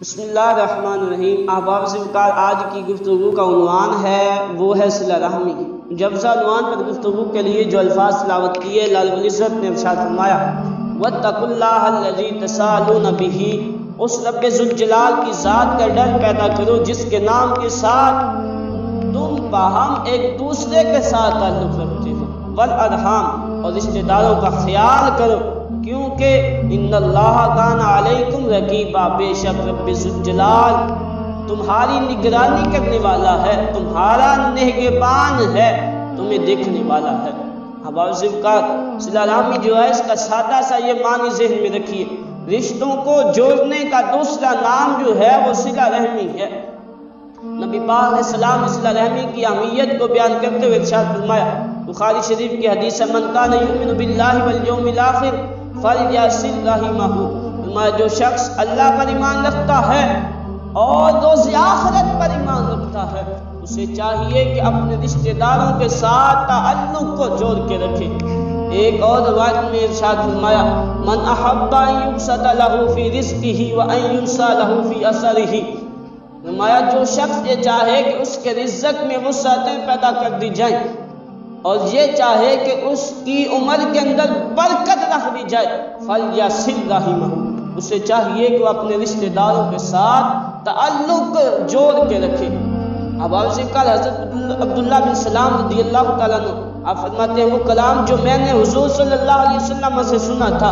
بسم اللہ الرحمن الرحیم۔ احباب ذوالفقار، آج کی گفتگو کا عنوان ہے وہ ہے صلہ رحمی۔ جبزہ عنوان پر گفتگو کے لیے جو الفاظ تلاوت کیے، اللہ رب العزت نے ارشاد فرمایا وَاتَّقُوا اللَّهَ الَّذِي تَسَاءَلُونَ بِهِ، اس رب ذوالجلال کی ذات کا ڈر پیدا کرو جس کے نام کے ساتھ تم باہم ایک دوسرے کے ساتھ تعلق رکھتے ہو، والارحام، اور رشتہ داروں کا خیال کرو، کیونکہ ان اللہ کان علیکم رقیبا، بے شک رب ذوالجلال تمہاری نگرانی کرنے والا ہے، تمہارا نگہبان ہے، تمہیں دیکھنے والا ہے۔ احباب ذوالفقار، صلہ رحمی جو ہے اس کا سادہ سا یہ معنی ذہن میں رکھیے، رشتوں کو جوڑنے کا دوسرا نام جو ہے وہ صلہ رحمی ہے۔ نبی پاک علیہ السلام نے صلہ رحمی کی اہمیت کو بیان کرتے ہوئے ارشاد فرمایا، بخاری شریف کی حدیث ہے من کان یؤمن باللہ والیوم الاخر فلیصل رحمہ، فرمایا جو شخص اللہ پر ایمان رکھتا ہے اور روز آخرت پر ایمان رکھتا ہے، اسے چاہیے کہ اپنے رشتہ داروں کے ساتھ تعلق کو جوڑ کے رکھے۔ ایک اور روایت میں ارشاد فرمایا من احب ان یبسط له فی رزقہ وان ینسى له فی اثرہ، فرمایا جو شخص یہ چاہے کہ اس کے رزق میں وسعتیں پیدا کر دی جائیں اور یہ چاہے کہ اس کی عمر کے اندر برکت رکھ دی جائے، فلیصل رحمہ، اسے چاہیے کہ وہ اپنے رشتہ داروں کے ساتھ تعلق جوڑ کے رکھے۔ اب حضرت عبداللہ بن سلام رضی اللہ تعالیٰ عنہ آپ فرماتے ہیں وہ کلام جو میں نے حضور صلی اللہ علیہ وسلم سے سنا تھا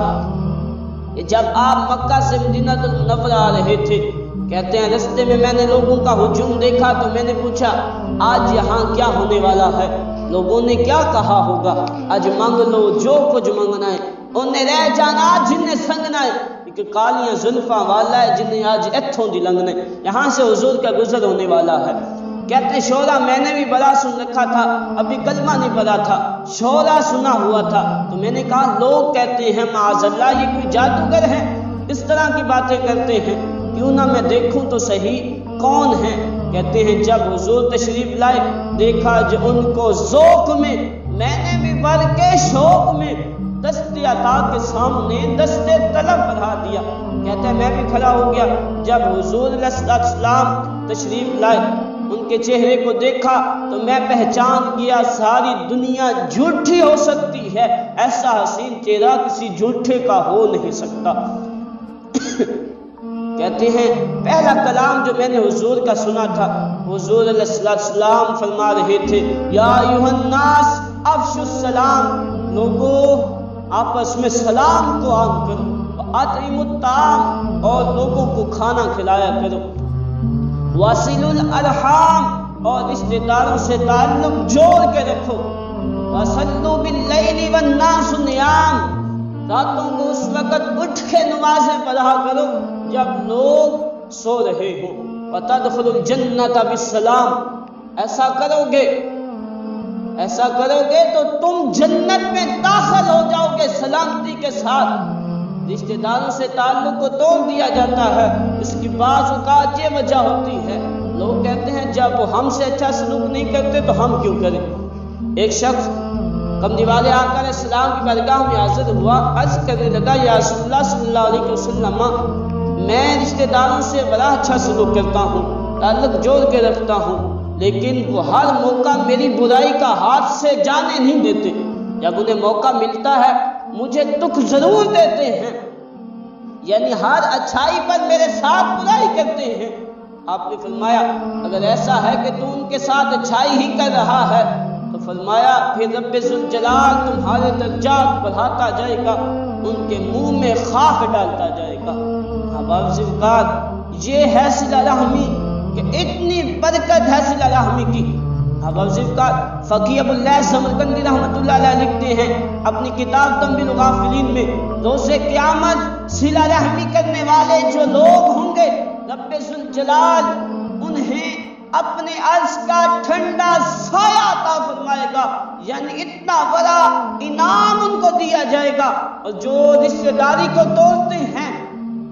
کہ جب آپ مکہ سے مدینہ المنورہ آ رہے تھے، کہتے ہیں رستے میں میں نے لوگوں کا ہجوم دیکھا تو میں نے پوچھا آج یہاں کیا ہونے والا ہے، لوگوں نے کیا کہا ہوگا، آج مانگ لو جو کچھ مانگنا ہے، انہیں رہ جانا جنہیں سنگنا ہے، کہ کالیاں زلفاں والا ہے جنہیں آج ایتھوں دی لنگنا ہے، یہاں سے حضور کا گزر ہونے والا ہے۔ کہتے ہیں شعرا میں نے بھی بڑا سن رکھا تھا، ابھی کلمہ نہیں پڑا تھا، شعرا سنا ہوا تھا، تو میں نے کہا لوگ کہتے ہیں معاذ اللہ یہ کوئی جادوگر ہے، اس طرح کی باتیں کرتے ہیں، کیوں نہ میں دیکھوں تو صحیح کون ہے۔ کہتے ہیں جب حضور تشریف لائے دیکھا جو ان کو ذوق میں، میں نے بھی بڑھ کے شوق میں دستے عطا کے سامنے دستے طلب بڑھا دیا۔ کہتے ہیں میں بھی کھڑا ہو گیا، جب حضور علیہ السلام تشریف لائے ان کے چہرے کو دیکھا تو میں پہچان گیا ساری دنیا جھوٹی ہو سکتی ہے، ایسا حسین چہرہ کسی جھوٹے کا ہو نہیں سکتا۔ کہتے ہیں پہلا کلام جو میں نے حضور کا سنا تھا، حضور علیہ السلام فرما رہے تھے یا ایھا الناس افشوا السلام، لوگوں آپس میں سلام کو عام کرو، اطعموا الطعام، اور لوگوں کو کھانا کھلایا کرو، واصلوا الارحام، اور رشتہ داروں سے تعلق جوڑ کے رکھو، وصلوا باللیل والناس نیام، راتوں کو اس وقت اٹھ کے نمازیں پڑھا کرو جب لوگ سو رہے ہوں، وتدخلوا الجنۃ بالسلام، ایسا کرو گے تو تم جنت میں داخل ہو جاؤ گے سلامتی کے ساتھ۔ رشتہ داروں سے تعلق کو توڑ دیا جاتا ہے، اس کی بعض اوقات یہ وجہ ہوتی ہے لوگ کہتے ہیں جب وہ ہم سے اچھا سلوک نہیں کرتے تو ہم کیوں کریں۔ ایک شخص کملی والے آقا علیہ السلام کی بارگاہ میں حاضر ہوا، عرض کرنے لگا یا رسول اللہ صلی اللہ علیہ وسلم میں رشتہ داروں سے بڑا اچھا سلوک کرتا ہوں، تعلق جوڑ کے رکھتا ہوں، لیکن وہ ہر موقع میری برائی کا ہاتھ سے جانے نہیں دیتے، جب انہیں موقع ملتا ہے مجھے دکھ ضرور دیتے ہیں، یعنی ہر اچھائی پر میرے ساتھ برائی کرتے ہیں۔ آپ نے فرمایا اگر ایسا ہے کہ تو ان کے ساتھ اچھائی ہی کر رہا ہے تو فرمایا پھر رب ذوالجلال تمہارے درجات بڑھاتا جائے گا، ان کے منہ میں خاک ڈالتا جائے گا۔ احباب ذوالفقار، یہ ہے صلہ رحمی کہ اتنی برکت ہے صلہ رحمی کی۔ احباب ذوالفقار، فقیہ ابو اللہ سمرقندی رحمۃ اللہ علیہ لکھتے ہیں اپنی کتاب تنبیہ الغافلین میں، روز قیامت صلہ رحمی کرنے والے جو لوگ ہوں گے رب ذوالجلال انہیں اپنے عرش کا ٹھنڈا سایہ عطا فرمائے گا، یعنی اتنا بڑا انعام ان کو دیا جائے گا، اور جو رشتہ داری کو توڑتے ہیں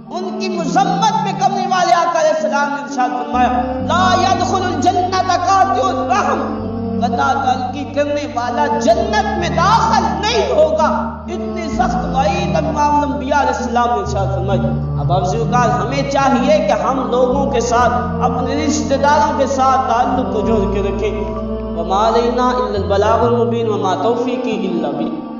ان کی مذمت میں کرنے والے آقا علیہ السلام نے ارشاد فرمایا لا يدخل الجنت قاطع الرحم، قطع تعلقی کرنے والا جنت میں داخل نہیں ہوگا۔ اتنی سخت وعید امام الانبیاء علیہ السلام نے ارشاد فرمائی۔ اب بعض اوقات ہمیں چاہیے کہ ہم لوگوں کے ساتھ، اپنے رشتہ داروں کے ساتھ تعلق کو جوڑ کے رکھیں۔ وما علینا الا البلاغ المبین وما توفیقی الا باللہ۔